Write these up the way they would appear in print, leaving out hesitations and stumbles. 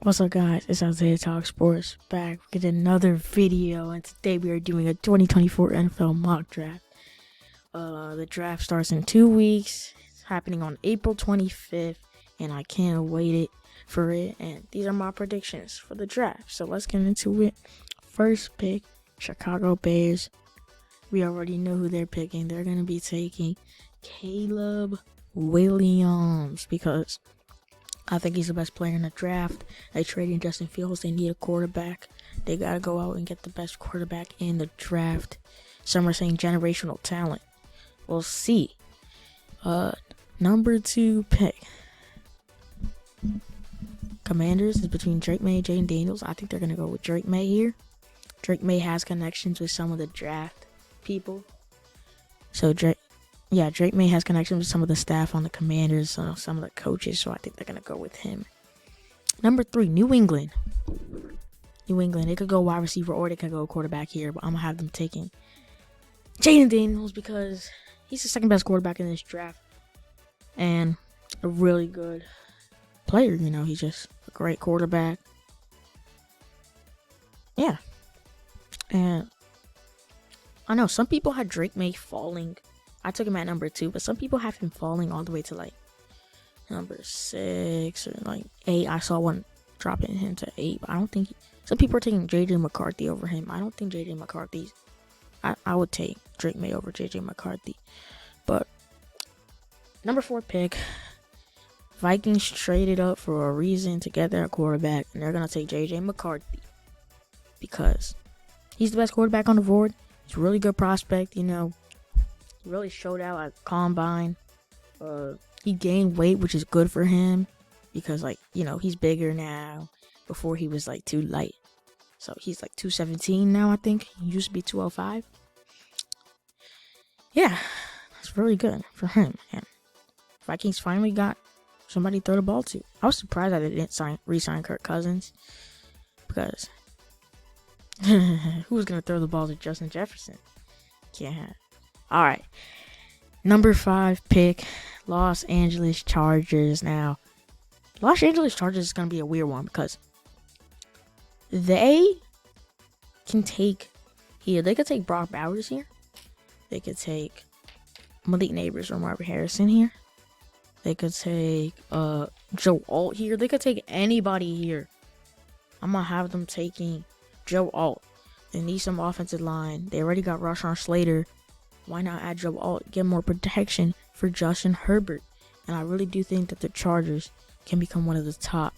What's up, guys? It's Isaiah Talk Sports back with another video, and today we are doing a 2024 NFL mock draft. The draft starts in 2 weeks. It's happening on April 25th, and I can't wait for it. And these are my predictions for the draft. So let's get into it. First pick, Chicago Bears. We already know who they're picking. They're going to be taking Caleb Williams because I think he's the best player in the draft. They traded Justin Fields. They need a quarterback. They got to go out and get the best quarterback in the draft. Some are saying generational talent. We'll see. Number 2 pick. Commanders is between Drake May and Jayden Daniels. I think they're going to go with Drake May here. Drake May has connections with some of the draft people. So Drake May has connections with some of the staff on the Commanders, some of the coaches, so I think they're going to go with him. Number 3, New England. They could go wide receiver or they could go quarterback here, but I'm going to have them taking Jayden Daniels because he's the second best quarterback in this draft and a really good player. He's just a great quarterback. Yeah. And I know some people had Drake May falling. I took him at number 2, but some people have him falling all the way to number 6 or 8. I saw one dropping him to 8, but I don't think some people are taking JJ McCarthy over him. I don't think JJ McCarthy's. I would take Drake May over JJ McCarthy. But number 4 pick, Vikings traded up for a reason to get their quarterback, and they're gonna take JJ McCarthy because he's the best quarterback on the board. He's a really good prospect, He really showed out at Combine. He gained weight, which is good for him because, he's bigger now. Before he was, too light. So he's, 217 now, I think. He used to be 205. Yeah, that's really good for him. And Vikings finally got somebody to throw the ball to. I was surprised that they didn't re-sign Kirk Cousins because who was going to throw the ball to Justin Jefferson? Can't have. All right, number 5 pick, Los Angeles Chargers. Now, Los Angeles Chargers is going to be a weird one because they can take here. They could take Brock Bowers here. They could take Malik Neighbors or Marvin Harrison here. They could take Joe Alt here. They could take anybody here. I'm going to have them taking Joe Alt. They need some offensive line. They already got Rashawn Slater. Why not add Joe Alt? Get more protection for Justin Herbert. And I really do think that the Chargers can become one of the top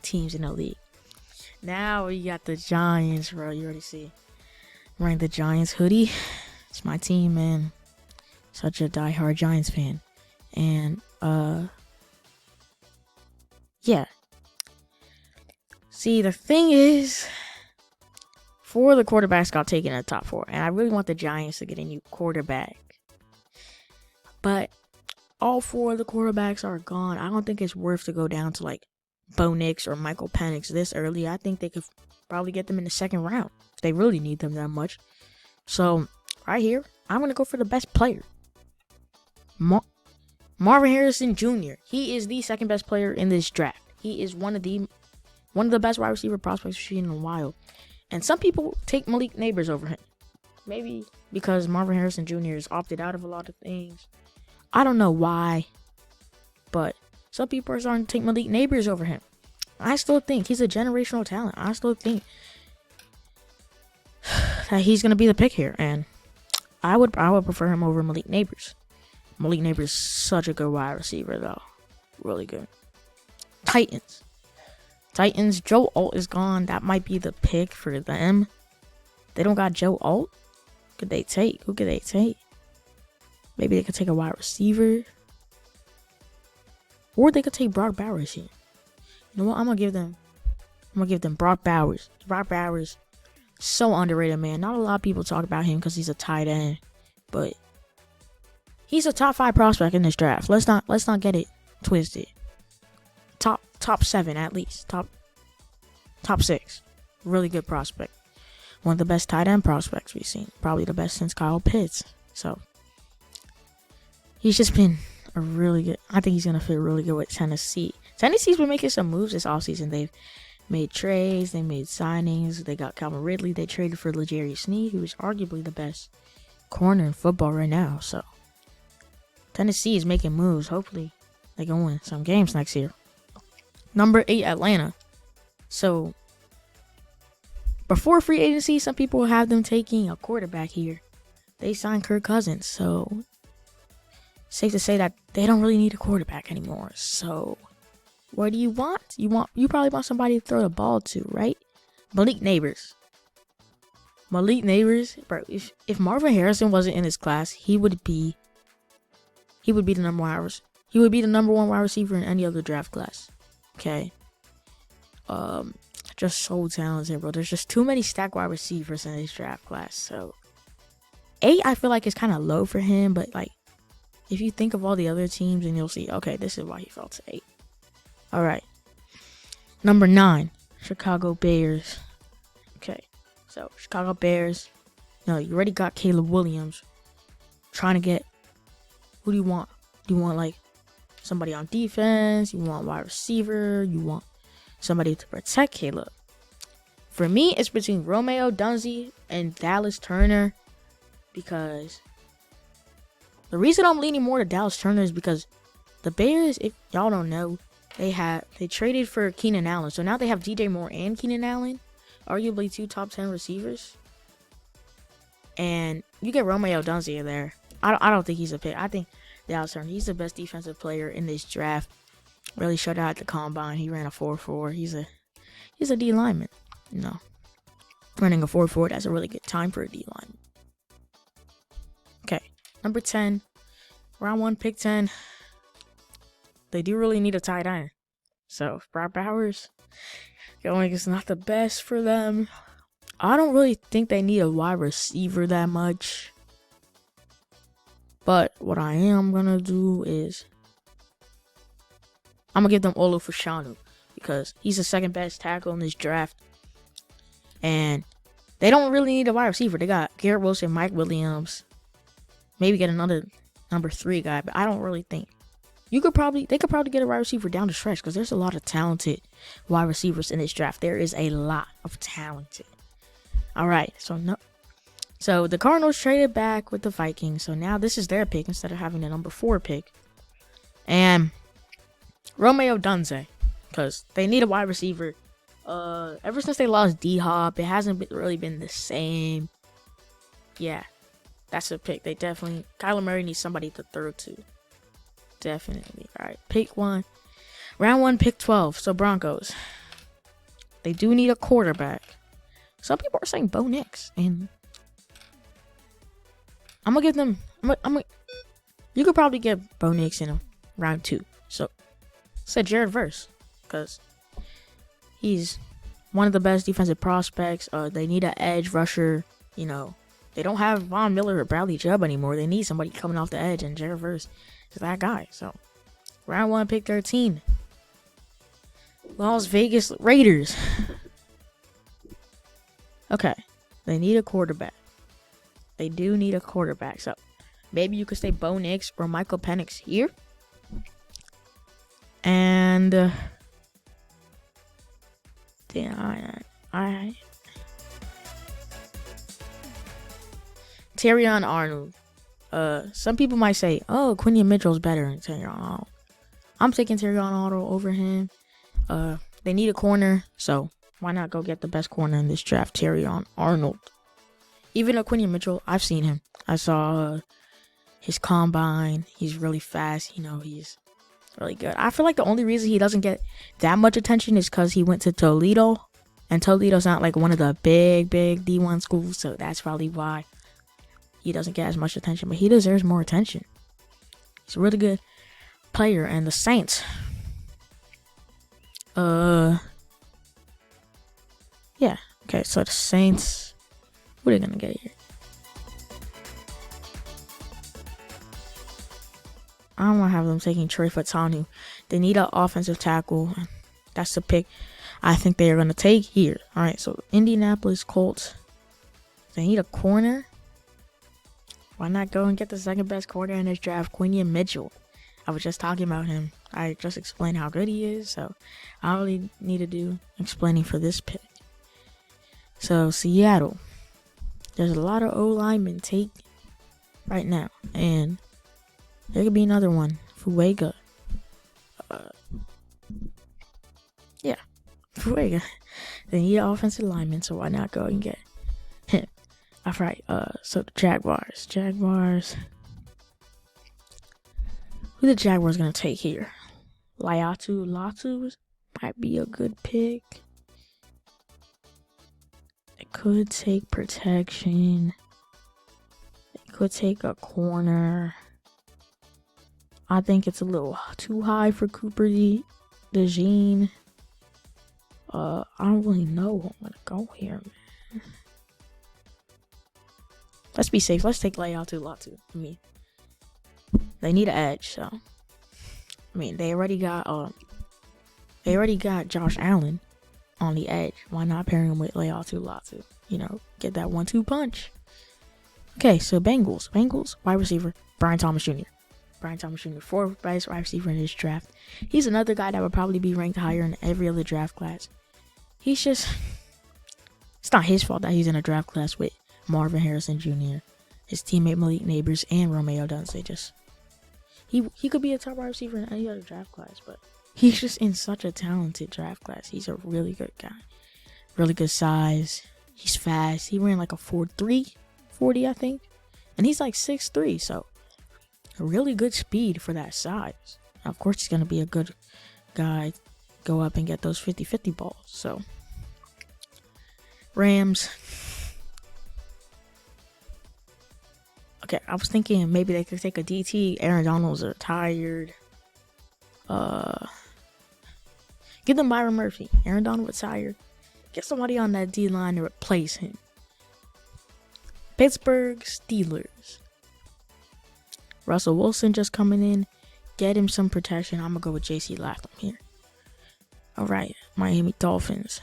teams in the league. Now we got the Giants, bro. You already see. I'm wearing the Giants hoodie. It's my team, man. Such a diehard Giants fan. And, yeah. See, the thing is, 4 of the quarterbacks got taken in the top 4, and I really want the Giants to get a new quarterback. But all 4 of the quarterbacks are gone. I don't think it's worth to go down to Bo Nix or Michael Penix this early. I think they could probably get them in the second round if they really need them that much. So right here, I'm gonna go for the best player, Marvin Harrison Jr. He is the second best player in this draft. He is one of the best wide receiver prospects we've seen in a while. And some people take Malik Neighbors over him. Maybe because Marvin Harrison Jr. is opted out of a lot of things. I don't know why. But some people are starting to take Malik Neighbors over him. I still think he's a generational talent. I still think that he's going to be the pick here. And I would prefer him over Malik Neighbors. Malik Neighbors is such a good wide receiver, though. Really good. Titans, Joe Alt is gone. That might be the pick for them. They don't got Joe Alt. Who could they take? Maybe they could take a wide receiver. Or they could take Brock Bowers here. You know what? I'm gonna give them Brock Bowers. Brock Bowers, so underrated, man. Not a lot of people talk about him because he's a tight end. But he's a top 5 prospect in this draft. Let's not get it twisted. Top 7 at least. Top 6. Really good prospect. One of the best tight end prospects we've seen. Probably the best since Kyle Pitts. So he's just been a really good. I think he's gonna fit really good with Tennessee. Tennessee's been making some moves this offseason. They've made trades, they made signings. They got Calvin Ridley. They traded for L'Jarius Sneed, who is arguably the best corner in football right now. So Tennessee is making moves. Hopefully, they can win some games next year. Number 8, Atlanta. So before free agency, some people will have them taking a quarterback here. They signed Kirk Cousins, so safe to say that they don't really need a quarterback anymore. So what do you want? You probably want somebody to throw the ball to, right? Malik Neighbors. Bro, if Marvin Harrison wasn't in his class, he would be the number one wide receiver in any other draft class. Okay. Just so talented, bro. There's just too many stacked wide receivers in this draft class. So 8, I feel like is kind of low for him, but like if you think of all the other teams, and you'll see, okay, this is why he fell to 8. All right. Number 9, Chicago Bears. Okay, so Chicago Bears. No, you already got Caleb Williams. Trying to get, who do you want? Do you want like somebody on defense? You want wide receiver? You want somebody to protect Caleb? For me, it's between Romeo Dunze and Dallas Turner, because the reason I'm leaning more to Dallas Turner is because the Bears, if y'all don't know, they traded for Keenan Allen. So now they have DJ Moore and Keenan Allen, arguably 2 top 10 receivers. And you get Romeo Dunze in there. I don't think he's a pick. I think Dallas Turner, he's the best defensive player in this draft. Really showed out at the combine. He ran a 4.4. He's a D lineman. You know, running a 4.4, that's a really good time for a D lineman. Okay, number 10, round 1, pick 10. They do really need a tight end. So Brock Bowers going is not the best for them. I don't really think they need a wide receiver that much. But what I am going to do is I'm going to give them Olu Fashanu, because he's the second best tackle in this draft. And they don't really need a wide receiver. They got Garrett Wilson, Mike Williams. Maybe get another number 3 guy, but I don't really think. They could probably get a wide receiver down the stretch, because there's a lot of talented wide receivers in this draft. There is a lot of talented. All right, so the Cardinals traded back with the Vikings, so now this is their pick instead of having the number 4 pick. And Romeo Dunze, because they need a wide receiver. Ever since they lost D-Hop, it hasn't really been the same. Yeah, that's a pick. Kyler Murray needs somebody to throw to. Definitely. All right, pick 1. Round 1, pick 12. So Broncos. They do need a quarterback. Some people are saying Bo Nix, and I'm gonna give them. You could probably get Bo Nix in round 2. So said Jared Verse, because he's one of the best defensive prospects. They need an edge rusher. You know, they don't have Von Miller or Bradley Chubb anymore. They need somebody coming off the edge, and Jared Verse is that guy. So round 1, pick 13. Las Vegas Raiders. Okay, they need a quarterback. They do need a quarterback. So maybe you could say Bo Nix or Michael Penix here. And Terrion Arnold. Some people might say, oh, Quinion Mitchell's better than Terrion Arnold. I'm taking Terrion Arnold over him. They need a corner, so why not go get the best corner in this draft, Terrion Arnold? Even though Quinion Mitchell, I've seen him. I saw his combine. He's really fast. You know, he's really good. I feel like the only reason he doesn't get that much attention is because he went to Toledo. And Toledo's not like one of the big D1 schools. So that's probably why he doesn't get as much attention. But he deserves more attention. He's a really good player. And the Saints. Yeah. Okay, so the Saints. What are they going to get here? I'm going to have them taking Trey Fatanu. They need an offensive tackle. That's the pick I think they are going to take here. All right, so Indianapolis Colts. They need a corner. Why not go and get the second best corner in this draft, Quinion Mitchell? I was just talking about him. I just explained how good he is, so I don't really need to do explaining for this pick. So Seattle, there's a lot of O linemen take right now, and there could be another one, Fuega. Yeah, Fuega. They need an offensive lineman, so why not go and get him? All right. So the Jaguars. Who the Jaguars gonna take here? Latu might be a good pick. They could take protection. They could take a corner. I think it's a little too high for Cooper DeJean. I don't really know who I'm gonna go here, man. Let's be safe. Let's take Latu. I mean, they need an edge, so I mean they already got Josh Allen on the edge. Why not pair him with Latu? You know, get that 1-2 punch. Okay, so Bengals, wide receiver, Brian Thomas Jr. Fourth best wide receiver in this draft. He's another guy that would probably be ranked higher in every other draft class. It's not his fault that he's in a draft class with Marvin Harrison Jr., his teammate Malik Neighbors, and Romeo Dunze. He could be a top wide receiver in any other draft class, but he's just in such a talented draft class. He's a really good guy. Really good size. He's fast. He ran like a 4.3 40, I think. And he's like 6'3", so a really good speed for that size. Now, of course, he's going to be a good guy, go up and get those 50-50 balls. So, Rams. Okay, I was thinking maybe they could take a DT. Aaron Donald's retired. Give them Byron Murphy. Aaron Donald retired. Get somebody on that D-line to replace him. Pittsburgh Steelers. Russell Wilson just coming in. Get him some protection. I'm going to go with J.C. Latham here. All right, Miami Dolphins.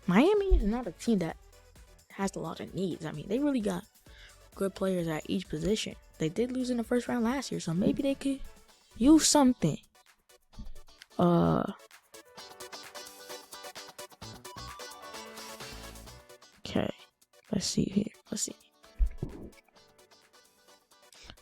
Miami is not a team that has a lot of needs. I mean, they really got good players at each position. They did lose in the first round last year, so maybe they could use something. Okay, let's see here.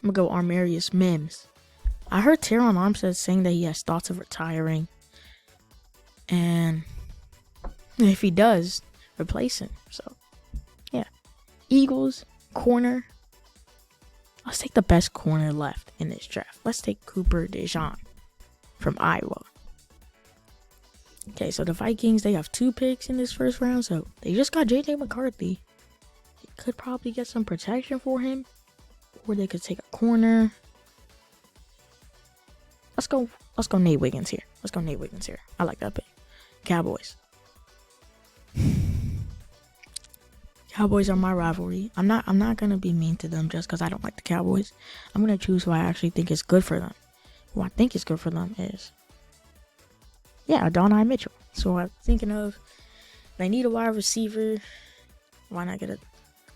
I'm gonna go Armarius Mims. I heard Teron Armstead saying that he has thoughts of retiring, and if he does, replace him. So, yeah. Eagles, corner. Let's take the best corner left in this draft. Let's take Cooper DeJean from Iowa. Okay, so the Vikings, they have 2 picks in this first round, so they just got J.J. McCarthy. They could probably get some protection for him, or they could take a corner. Let's go Nate Wiggins here. I like that pick. Cowboys. Cowboys are my rivalry. I'm not gonna be mean to them just because I don't like the Cowboys. I'm gonna choose who I actually think is good for them. Who I think is good for them is, Adonai Mitchell. So I'm thinking of, they need a wide receiver. Why not get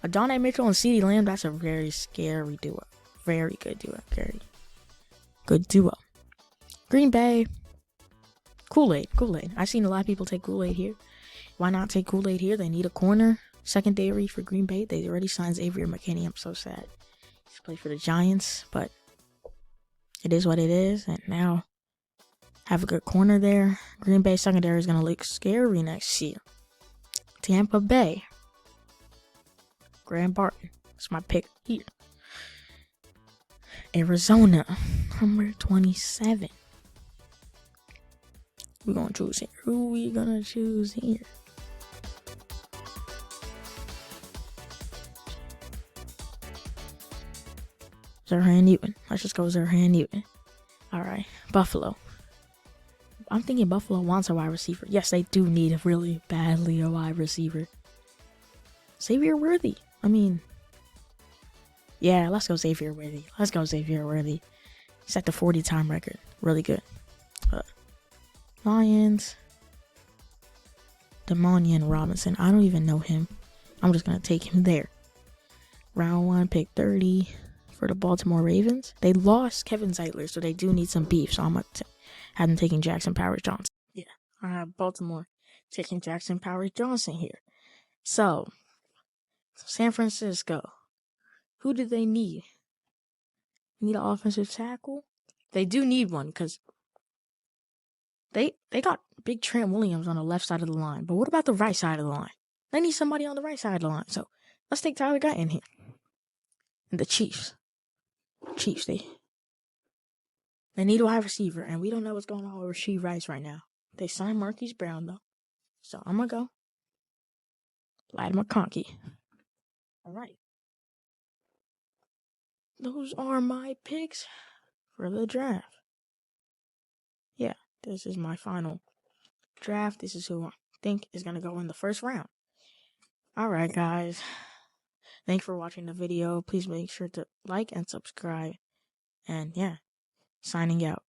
Adonai Mitchell and CeeDee Lamb? That's a very scary duo. Very good duo. Very good duo. Green Bay. Kool-Aid. I've seen a lot of people take Kool-Aid here. Why not take Kool-Aid here? They need a corner. Secondary for Green Bay. They already signed Xavier McKinney. I'm so sad. He's played for the Giants, but it is what it is. And now have a good corner there. Green Bay secondary is going to look scary next year. Tampa Bay. Graham Barton. That's my pick here. Arizona. Number 27. We're going to choose here. Who we going to choose here? Zerhan Newton. Let's just go Zerhan Newton. Alright. Buffalo. I'm thinking Buffalo wants a wide receiver. Yes, they do need really badly a wide receiver. Xavier Worthy. I mean, yeah, let's go Xavier Worthy. He's at the 40-time record. Really good. Lions. Demonian Robinson. I don't even know him. I'm just going to take him there. Round 1, pick 30. for the Baltimore Ravens. They lost Kevin Zeitler, so they do need some beef. So I'm going to have them taking Jackson Powers Johnson. Yeah, I have Baltimore taking Jackson Powers Johnson here. So, San Francisco, who do they need? Need an offensive tackle? They do need one because they got big Trent Williams on the left side of the line. But what about the right side of the line? They need somebody on the right side of the line. So let's take Tyler Guyton here. And the Chiefs, they need a wide receiver, and we don't know what's going on with Rashee Rice right now. They signed Marquise Brown though, so I'm gonna go Ladd McConkey. All right, those are my picks for the draft. Yeah, this is my final draft. This is who I think is gonna go in the first round. All right, guys. Thanks for watching the video. Please make sure to like and subscribe. And yeah, signing out.